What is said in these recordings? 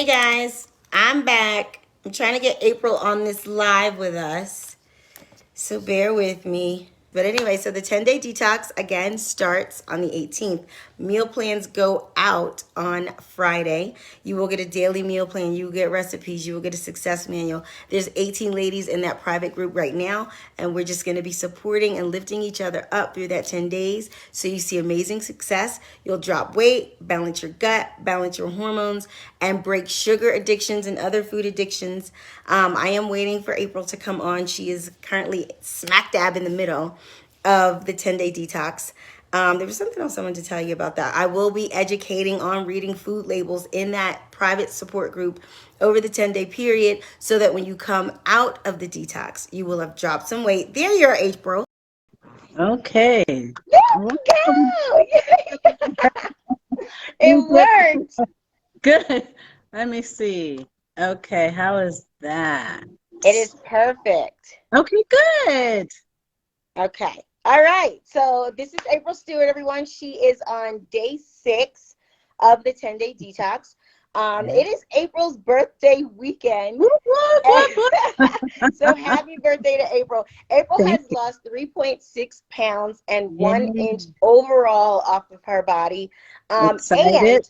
Hey guys, I'm back. I'm trying to get April on this live with us, so bear with me. But anyway, so the 10-day detox again starts on the 18th. Meal plans go out on Friday. You will get a daily meal plan. You will get recipes. You will get a success manual. There's 18 ladies in that private group right now, and we're just going to be supporting and lifting each other up through that 10 days. So you see amazing success. You'll drop weight, balance your gut, balance your hormones, and break sugar addictions and other food addictions. I am waiting for April to come on. She is currently smack dab in the middle of the 10-day detox. There was something else I wanted to tell you about that. I will be educating on reading food labels in that private support group over the 10-day period so that when you come out of the detox, you will have dropped some weight. There you are, April. Okay. There Welcome. we go. It worked. Good. Let me see. Okay, how is that? It is perfect. Okay, good. Okay. All right. So this is April Stewart, everyone. She is on day 6 of the 10-day detox. Okay. It is April's birthday weekend. Whoop, whoop, whoop, whoop. So happy birthday to April. April Thank has you. lost 3.6 pounds and 1 inch Yay. overall off of her body. Um, Excited.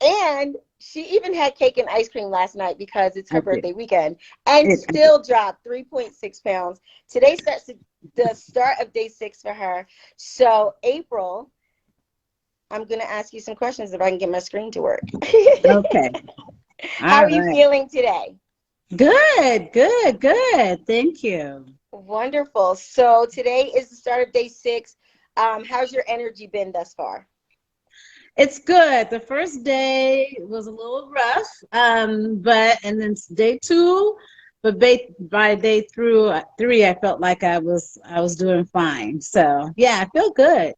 and And she even had cake and ice cream last night because it's I her did. birthday weekend and I did. still dropped 3.6 pounds. Today starts the start of day 6 for her. So, April, I'm going to ask you some questions if I can get my screen to work. Okay. How All are you right. feeling today? Good, good, good. Thank you. Wonderful. So, today is the start of day 6. How's your energy been thus far? It's good. The first day was a little rough, but and then day two, but by day through three, I felt like I was doing fine. So yeah, I feel good.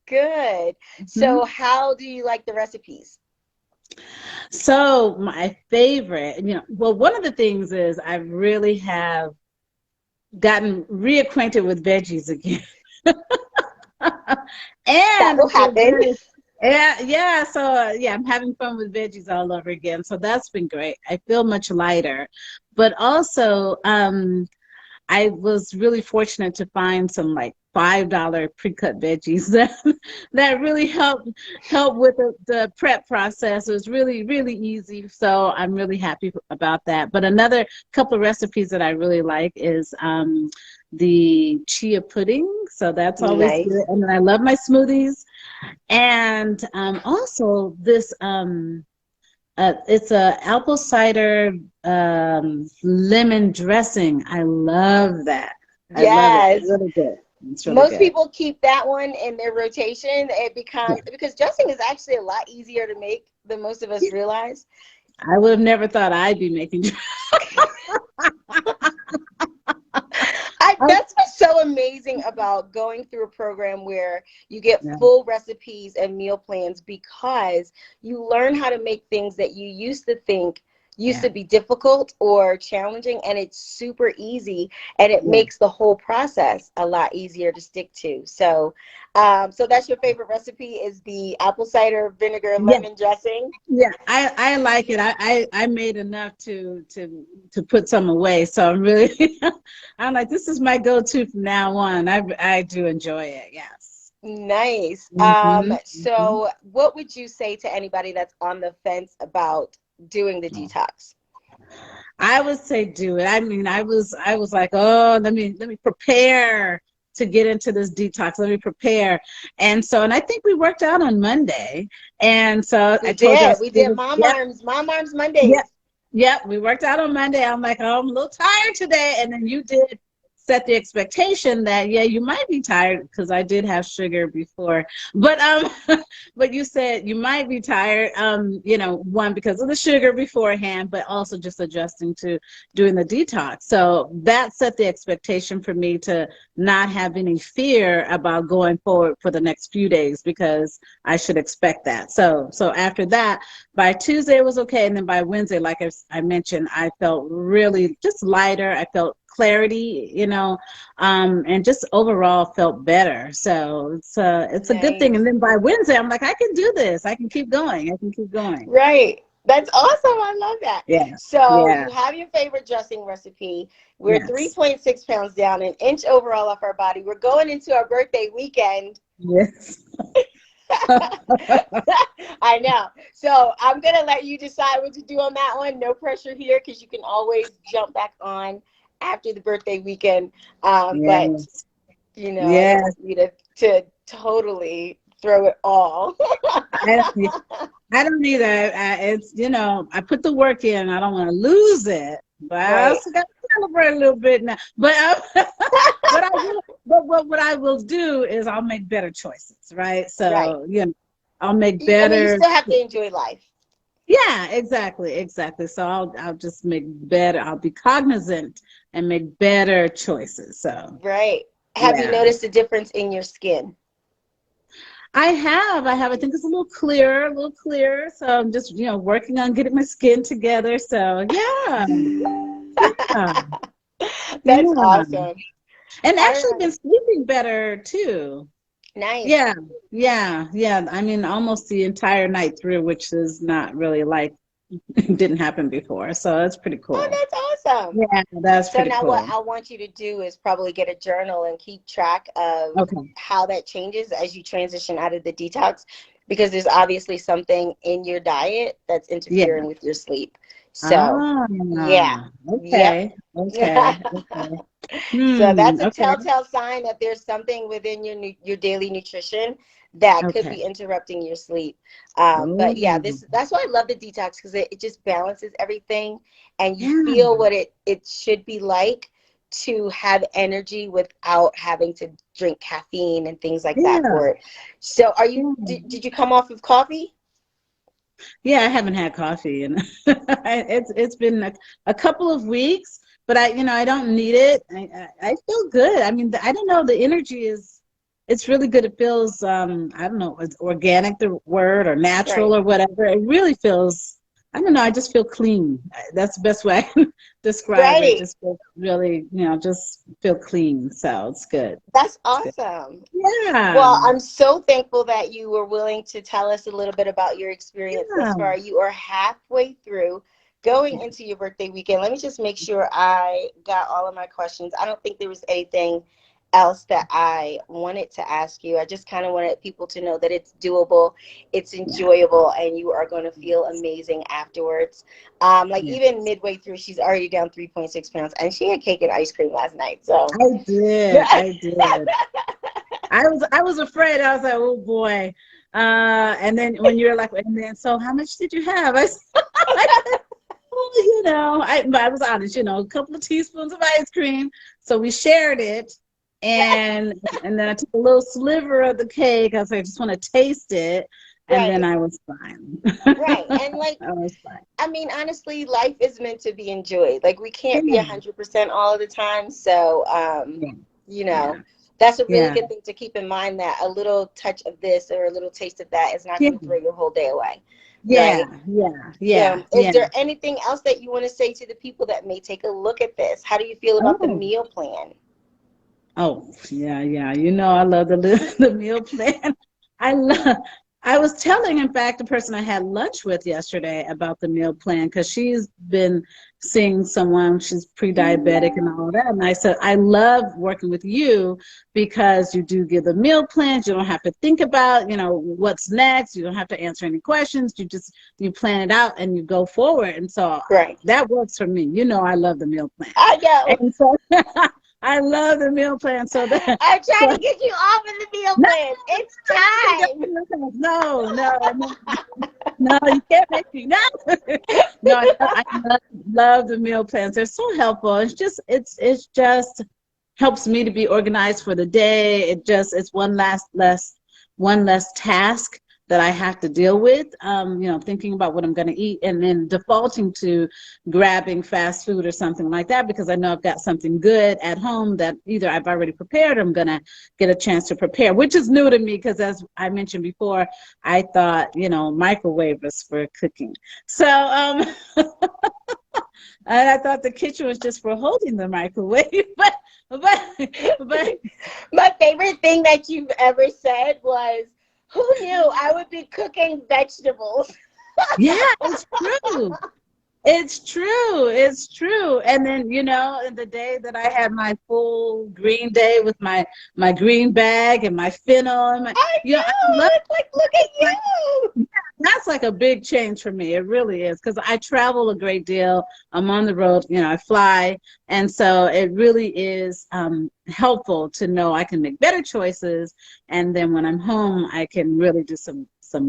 Good. So, Mhm. how do you like the recipes? So my favorite, well, one of the things is I really have gotten reacquainted with veggies again. That And I will feel happen. very, yeah, yeah. So yeah, I'm having fun with veggies all over again. So that's been great. I feel much lighter, but also I was really fortunate to find some like $5 pre-cut veggies that really help with the prep process. It was really really easy, so I'm really happy about that. But another couple of recipes that I really like is the chia pudding. So that's always good. Nice. And then I love my smoothies, and also this it's a apple cider lemon dressing. I love that. I love it. It's Yes. really good. It's really Most good. people keep that one in their rotation. It Yeah. becomes because dressing is actually a lot easier to make than most of us realize. I would have never thought I'd be making. That's what's so amazing about going through a program where you get Yeah. full recipes and meal plans because you learn how to make things that you used to think used Yeah. to be difficult or challenging, and it's super easy, and it Yeah. makes the whole process a lot easier to stick to. So so that's your favorite recipe is the apple cider vinegar Yeah. lemon dressing. Yeah, I like it. I made enough to put some away. So I'm really I'm like, this is my go-to from now on. I do enjoy it. Yes. Nice. Hmm. Hmm. So what would you say to anybody that's on the fence about doing the detox? I would say do it. I mean, I was like, oh, let me prepare to get into this detox. Let me prepare. And I think we worked out on Monday. And so I We told you I did. was We did feeling, yep, Mom Arms yep, Mondays. yep. We worked out on Monday. I'm like, oh, I'm a little tired today. And then you did set the expectation that yeah, you might be tired because I did have sugar before. But but you said you might be tired, one because of the sugar beforehand, but also just adjusting to doing the detox. So that set the expectation for me to not have any fear about going forward for the next few days because I should expect that. So after that, by Tuesday it was okay, and then by Wednesday, like I mentioned, I felt really just lighter. I felt clarity, and just overall felt better. So it's a good thing. And Nice. then by Wednesday, I'm like, I can do this. I can keep going. I can keep going. Right. That's awesome. I love that. Yeah. So Yeah. you have your favorite dressing recipe. We're Yes. 3.6 pounds down, an inch overall off our body. We're going into our birthday weekend. Yes. I know. So I'm going to let you decide what to do on that one. No pressure here because you can always jump back on after the birthday weekend. But, Yes. you know, I don't Yes. want you to totally throw it all. I don't either. It's, I put the work in. I don't want to lose it, but I Right. also got to celebrate a little bit now. But but I will. But what I will do is I'll make better choices, right? Right. So I'll make I mean, you better. still have to enjoy life. Yeah, exactly. So I'll just make better. I'll be cognizant and make better choices. So Right. Have you yeah. noticed a difference in your skin? I have. I think it's a little clearer. So I'm just, working on getting my skin together. So yeah, yeah, That's yeah. awesome. And I actually don't know. been sleeping better too. Nice. Yeah, yeah. I mean, almost the entire night through, which is not really like didn't happen before. So that's pretty Oh, cool. that's awesome. Yeah, that's So pretty now what cool. I want you to do is probably get a journal and keep track of Okay. how that changes as you transition out of the detox, because there's obviously something in your diet that's Yeah. interfering with your sleep. So, Ah, yeah. Yep. okay. Okay. Okay. So that's a Okay. telltale sign that there's something within your daily nutrition that could Okay. be interrupting your sleep. Oh, But yeah, that's why I love the detox, because it just balances everything, and you feel yeah. what it should be like to have energy without having to drink caffeine and things like that Yeah. for it. So Yeah. did you come off of coffee? Yeah, I haven't had coffee and it's been a couple of weeks, but I don't need it. I feel good. I mean, I don't know, the energy it's really good. It feels I don't know, is organic the word or natural Right. or whatever. It really feels, I don't know, I just feel clean. That's the best way I can describe it. Right. Just feel really, just feel clean. So it's good. That's It's good. awesome. Yeah. Well, I'm so thankful that you were willing to tell us a little bit about your experience thus Yeah. far. You are halfway through going Yeah. into your birthday weekend. Let me just make sure I got all of my questions. I don't think there was anything else that I wanted to ask you. I just kind of wanted people to know that it's doable, it's Yeah. enjoyable, and you are going to feel amazing afterwards. Like Yeah. even midway through, she's already down 3.6 pounds, and she had cake and ice cream last night. So I did. I did. I was afraid. I was like, oh boy. And then when you're like, and then so how much did you have? I said, well, but I was honest, a couple of teaspoons of ice cream. So we shared it. And then I took a little sliver of the cake. I was like, I just want to taste it. And then right. I was fine. Right. And like, I was fine. I mean, honestly, life is meant to be enjoyed. Like we can't be Yeah. 100% all of the time. So, Yeah. you Yeah. know, that's a really Yeah. good thing to keep in mind, that a little touch of this or a little taste of that is not Yeah. going to throw your whole day away. Right. Yeah. Yeah. So, Yeah. is Yeah. there anything else that you want to say to the people that may take a look at this? How do you feel about the Oh. meal plan? Oh, yeah. I love the the meal plan. I love. I was telling, in fact, the person I had lunch with yesterday about the meal plan, because she's been seeing someone, she's pre-diabetic and all that. And I said, I love working with you because you do give the meal plans. You don't have to think about, what's next. You don't have to answer any questions. You plan it out and you go forward. And so Right. that works for me. I love the meal plan. I know. And so I love the meal plan. So that I'm trying so to get you off of the meal no, plan. It's time. no, you can't make me. No, no, I love the meal plans. They're so helpful. It's just helps me to be organized for the day. It's one less task that I have to deal with. Thinking about what I'm going to eat and then defaulting to grabbing fast food or something like that, because I know I've got something good at home that either I've already prepared or I'm going to get a chance to prepare, which is new to me because, as I mentioned before, I thought, microwave was for cooking. So, and I thought the kitchen was just for holding the microwave, but My favorite thing that you've ever said was, who knew I would be cooking vegetables? Yeah, it's true. It's true. It's true. And then, you know, in the day that I had my full green day with my green bag and my fennel and my, I you know, I know. love It's like, look at like you. that's like a big change for me. It really is because I travel a great deal. I'm on the road, you know, I fly. And so it really is helpful to know I can make better choices. And then when I'm home, I can really do some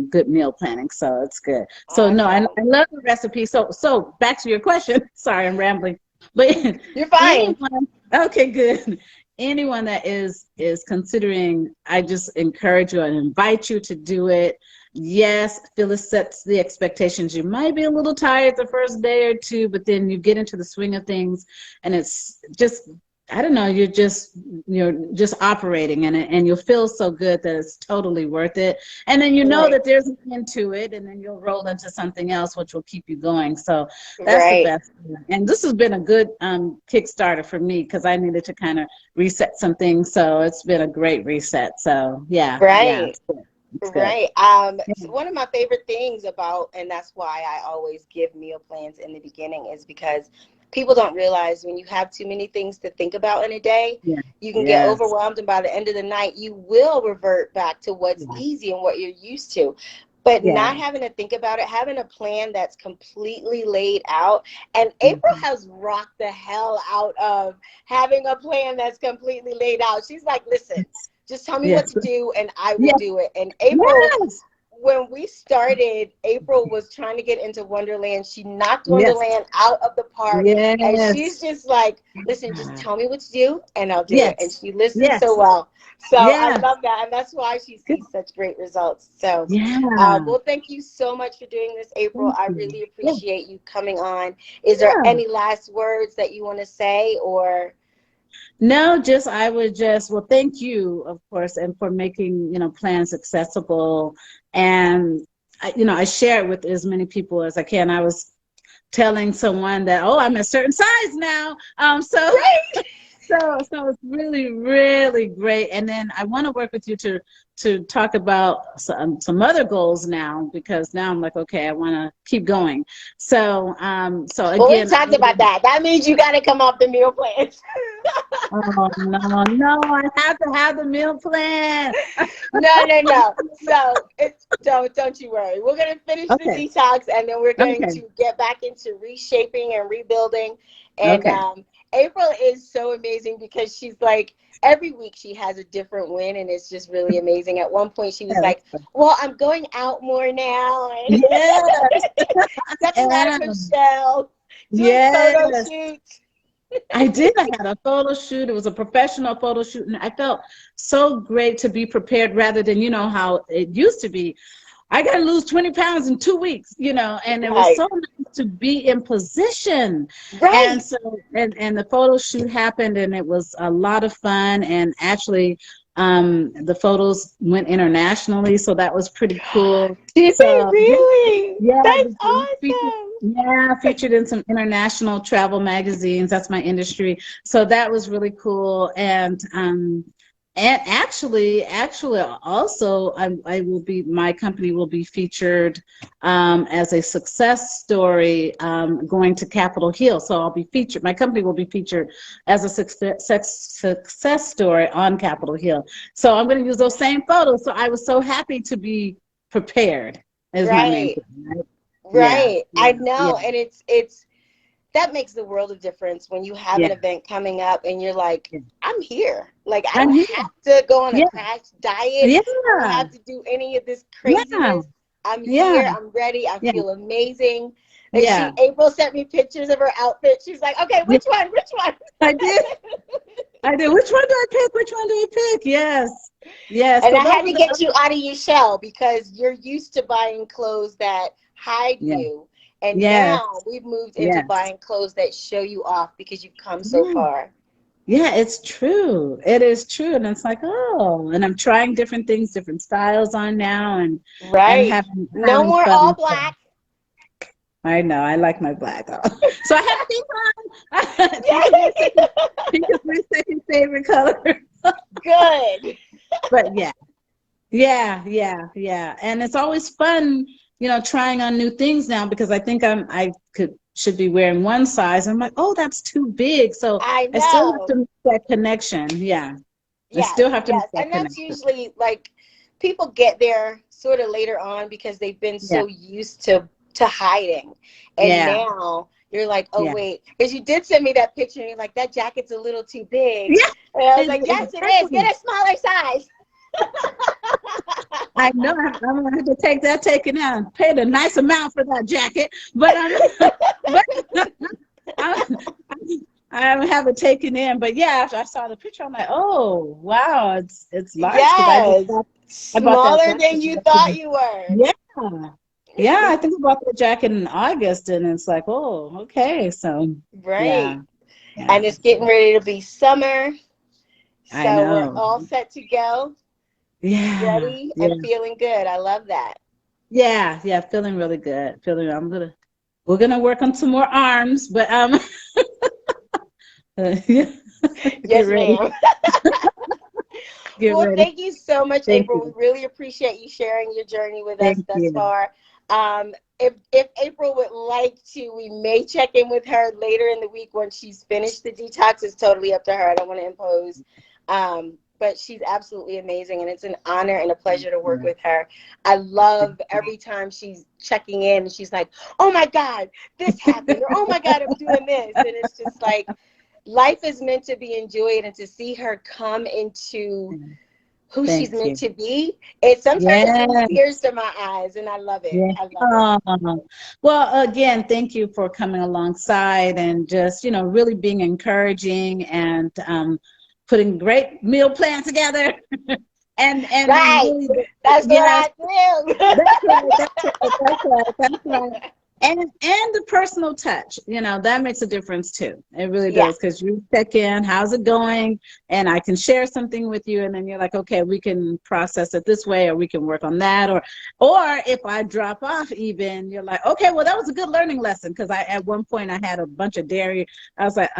good meal planning. So it's good. So no, Awesome. I love the recipe. So back to your question. Sorry, I'm rambling. But You're fine. anyone, okay, good. Anyone that is considering, I just encourage you and invite you to do it. Yes, Phyllis sets the expectations. You might be a little tired the first day or two, but then you get into the swing of things, and it's just, I don't know, you're just operating in it, and you'll feel so good that it's totally worth it. And then you know Right. that there's an end to it, and then you'll roll into something else, which will keep you going. So that's the Right. best. And this has been a good Kickstarter for me because I needed to kind of reset some things. So it's been a great reset. So yeah, Right. it's good. It's good. Right. So one of my favorite things about, and that's why I always give meal plans in the beginning, is because people don't realize when you have too many things to think about in a day, Yeah. you can get Yes. overwhelmed, and by the end of the night, you will revert back to what's Yeah. easy and what you're used to. But not Yeah. having to think about it, having a plan that's completely laid out. And April Mhm. has rocked the hell out of having a plan that's completely laid out. She's like, listen, just tell me what Yes. to do and I will Yes. do it. And April, Yes. when we started, April was trying to get into Wonderland. She knocked Yes. Wonderland out of the park. And she's Yes. just like, listen, just tell me what to do and I'll do it. And Yes. she listens so Yes. well. So I Yeah. love that. And that's why she Good. sees such great results. So, Yeah. well, thank you so much for doing this, April. Thank I you. really Yeah. appreciate you coming on. Is there Yeah. any last words that you want to say or? No, just I would just well, thank you, of course, and for making plans accessible, and I share it with as many people as I can. I was telling someone that I'm a certain size now, so Right. so it's really, really great. And then I want to work with you to talk about some other goals now because now I'm like, okay, I want to keep going. So Well, we again, talked about that. That means you got to come off the meal plans. oh no, I have to have the meal plan. No. So don't you worry. We're gonna finish the Okay, detox, and then we're going okay, to get back into reshaping and rebuilding. And okay. April is so amazing because she's like every week she has a different win, and it's just really amazing. At one point, she was Yes, like, "Well, I'm going out more now," and yes, stepping out of her and shell, doing photo yes. shoots. I did. I had a photo shoot. It was a professional photo shoot, and I felt so great to be prepared rather than how it used to be. I got to lose 20 pounds in 2 weeks, and it was Right, so nice to be in position. And right. so, and the photo shoot happened, and it was a lot of fun. And actually, the photos went internationally, so that was pretty cool. Did they So, yeah, really? yeah, That's featured, awesome. yeah, featured in some international travel magazines. That's my industry. So that was really cool. And actually, also, I will be, my company will be featured as a success story going to Capitol Hill. So I'll be featured. My company will be featured as a success story on Capitol Hill. So I'm going to use those same photos. So I was so happy to be prepared. Is my main Right, thing. Right? Yeah, right. yeah, I yeah, know, and it's that makes the world of difference when you have yeah, an event coming up and you're like, yeah. I'm here. Like I I'm don't here. have to go on a Yeah, crash diet. I don't yeah, have to do any of this yeah, craziness. I'm yeah, here. I'm ready. I yeah, feel amazing. And yeah, April sent me pictures of her outfit. She's like, okay, yeah. which one? Which one? I did. I did. Which one do I pick? Which one do I pick? Yes. Yes. And So I those had are to the get you out of your shell because you're used to buying clothes that hide yeah. you. And Yes. now we've moved into Yes. buying clothes that show you off because you've come so Yeah. far. Yeah, it's true. It is true. And it's like, and I'm trying different things, different styles on now and Right. No having more all fun. So black. I know. I like my black. So I have pink on. Pink is my second Yay! pink is my second favorite color. Good. But yeah. Yeah, yeah, yeah. And it's always fun, trying on new things now because I think should be wearing one size. I'm like, oh, that's too big. So I I still have know. to make that connection. Yeah. I Yes, still have to make yes. that And that's connection. usually like people get there sort of later on because they've been Yeah. so used to hiding. And Yeah. now you're like, oh Yeah. wait. Because you did send me that picture and you're like, that jacket's a little too big. Yeah. And I was like, yes, it is. Exactly. Get a smaller size. I know I'm gonna have to take that taken out. Paid a nice amount for that jacket, but but I, I have it taken in. But yeah, after I saw the picture, I'm like, oh wow, it's large because Yes. I bought that Smaller than jacket. you thought you were. Yeah, yeah. I think I bought the jacket in August, and it's like, oh, okay. So Right. yeah, yeah. And it's getting ready to be summer. I So we're know. all set to go, Yeah, ready yeah, and feeling good. I love that. yeah, yeah. Feeling really good. Feeling. We're gonna work on some more arms, but yeah. Get Yes, ready. ma'am. Get Well, ready. thank you so much, Thank April. We you. really appreciate you sharing your journey with us Thank thus you. far. If April would like to, we may check in with her later in the week when she's finished the detox. It's totally up to her. I don't want to impose. But she's absolutely amazing, and it's an honor and a pleasure to work with her. I love every time she's checking in and she's like, oh my God, this happened, or oh my God, I'm doing this. And it's just like, life is meant to be enjoyed, and to see her come into who she's Thank meant you. to be, it sometimes brings Yes. tears to my eyes, and I love it. Yeah. I love it. Well, again, thank you for coming alongside and just, really being encouraging and putting great meal plan together and Right. really, That's what yes, I do. that's right. That's right. That's right. That's right. And the personal touch, that makes a difference too. It really Yeah. does because you check in, how's it going, and I can share something with you, and then you're like, okay, we can process it this way, or we can work on that, or if I drop off, even you're like, okay, well that was a good learning lesson because at one point I had a bunch of dairy. I was like,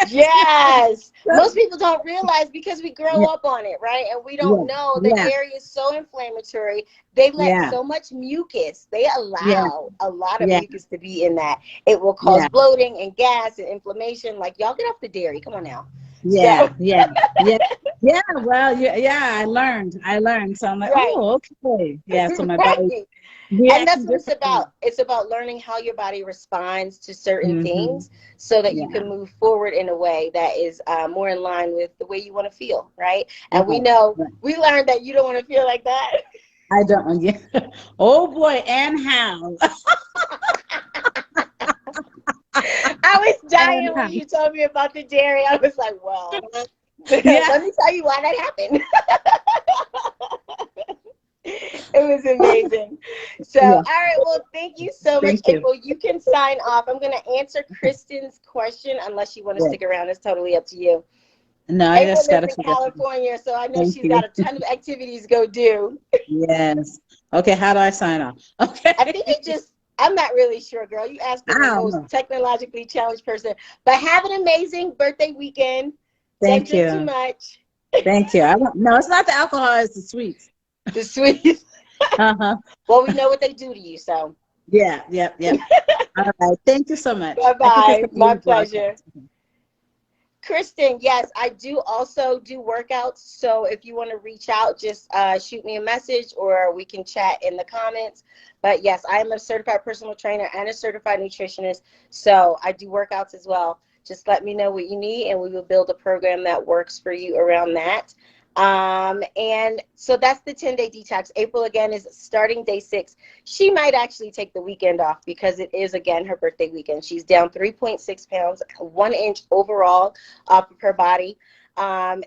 Yes. Most people don't realize because we grow yeah, up on it, right? And we yeah, don't know that yeah, dairy is so inflammatory. They let yeah, so much mucus, they yeah, allow a lot of yeah, mucus to be in that. It will cause yeah. bloating and gas and inflammation. Like, y'all get off the dairy. Come on now. So, Yeah, yeah, yeah, yeah. Well, yeah. I learned. So I'm like, right. oh, okay. Yeah. So my body Right. And that's reacting what it's differently. about. It's about learning how your body responds to certain Hmm. things so that you Yeah. can move forward in a way that is more in line with the way you want to feel, right? And we Right. know, Right. we learned that you don't want to feel like that. I don't. Yeah. Oh boy, and how? I was And dying how? when you told me about the dairy. I was like, well, Yeah. let me tell you why that happened. It was amazing. So, all Yeah. right. Well, thank you so much, Thank you. April. You can sign off. I'm going to answer Kristen's question unless you want to Yeah. stick around. It's totally up to you. No, I April just lives gotta in figure. California, so I know Thank she's you. got a ton of activities to go do. Yes. Okay. How do I sign off? I Okay. think it just, I'm not really sure, girl. You asked for I the don't most know. technologically challenged person. But have an amazing birthday weekend. Don't Thank drink too you. much. Thank you. I don't. No, it's not the alcohol. It's the sweets. The sweet. Uh-huh. Well, we know what they do to you, so. Yeah. Yep. Yep. All right. Thank you so much. I think it's Bye-bye. the My new pleasure. broadcast. Kristen, yes, I do also do workouts. So if you want to reach out, just shoot me a message or we can chat in the comments. But yes, I am a certified personal trainer and a certified nutritionist. So I do workouts as well. Just let me know what you need and we will build a program that works for you around that. And so that's the 10-day detox. April, again, is starting day 6. She might actually take the weekend off because it is, again, her birthday weekend. She's down 3.6 pounds, 1 inch overall off of her body. And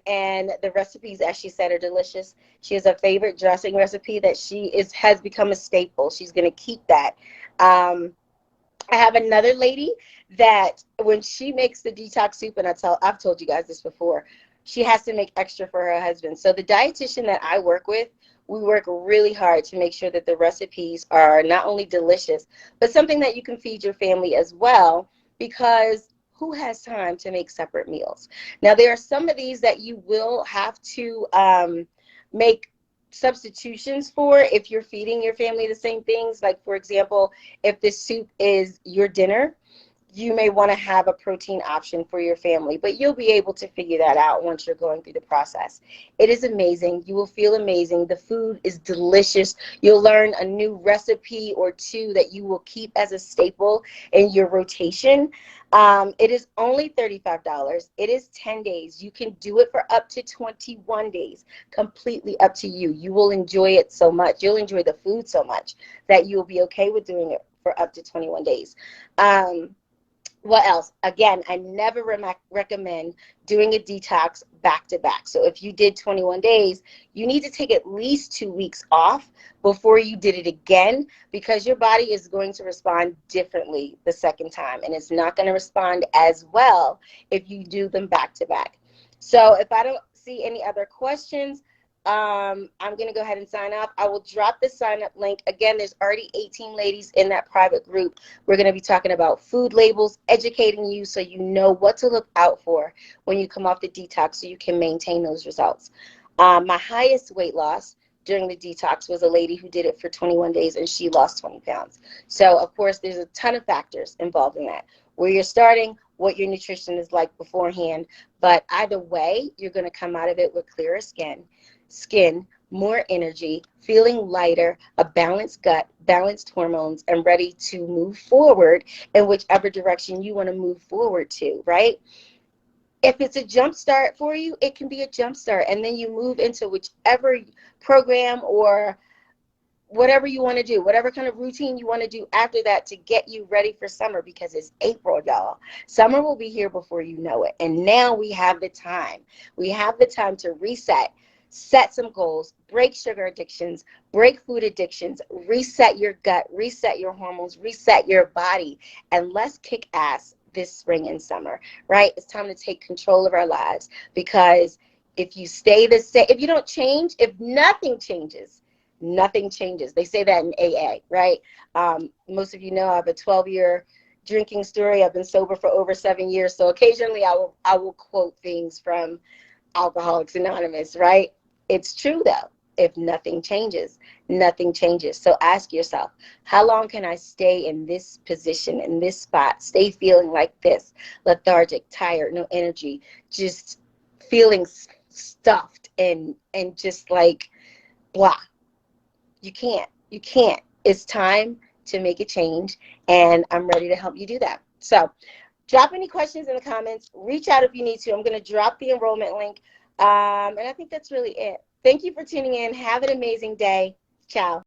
the recipes, as she said, are delicious. She has a favorite dressing recipe that has become a staple. She's going to keep that. I have another lady that when she makes the detox soup, and I've told you guys this before, she has to make extra for her husband. So the dietitian that I work with, we work really hard to make sure that the recipes are not only delicious, but something that you can feed your family as well, because who has time to make separate meals? Now, there are some of these that you will have to make substitutions for if you're feeding your family the same things. Like, for example, if the soup is your dinner, you may want to have a protein option for your family, but you'll be able to figure that out once you're going through the process. It is amazing. You will feel amazing. The food is delicious. You'll learn a new recipe or two that you will keep as a staple in your rotation. It is only $35. It is 10 days. You can do it for up to 21 days. Completely up to you. You will enjoy it so much. You'll enjoy the food so much that you'll be okay with doing it for up to 21 days. What else? Again, I never recommend doing a detox back to back. So if you did 21 days, you need to take at least 2 weeks off before you did it again, because your body is going to respond differently the second time, and it's not going to respond as well if you do them back to back. So if I don't see any other questions, I'm going to go ahead and sign off. I will drop the sign up link. Again, there's already 18 ladies in that private group. We're going to be talking about food labels, educating you so you know what to look out for when you come off the detox so you can maintain those results. My highest weight loss during the detox was a lady who did it for 21 days and she lost 20 pounds. So, of course, there's a ton of factors involved in that. Where you're starting, what your nutrition is like beforehand. But either way, you're going to come out of it with clearer skin, more energy, feeling lighter, a balanced gut, balanced hormones, and ready to move forward in whichever direction you want to move forward to, right? If it's a jump start for you, it can be a jump start, and then you move into whichever program or whatever you want to do, whatever kind of routine you want to do after that to get you ready for summer, because it's April, y'all. Summer will be here before you know it. And now we have the time. We have the time to reset, set some goals, break sugar addictions, break food addictions, reset your gut, reset your hormones, reset your body, and let's kick ass this spring and summer, right? It's time to take control of our lives, because if you stay the same, if you don't change, if nothing changes, nothing changes. They say that in AA, right? Most of you know I have a 12-year drinking story. I've been sober for over 7 years, so occasionally I will quote things from Alcoholics Anonymous, right? It's true though. If nothing changes, nothing changes. So ask yourself, how long can I stay in this position, in this spot, stay feeling like this, lethargic, tired, no energy, just feeling stuffed and just like blah. You can't. You can't. It's time to make a change, and I'm ready to help you do that. So drop any questions in the comments. Reach out if you need to. I'm going to drop the enrollment link. And I think that's really it. Thank you for tuning in. Have an amazing day. Ciao.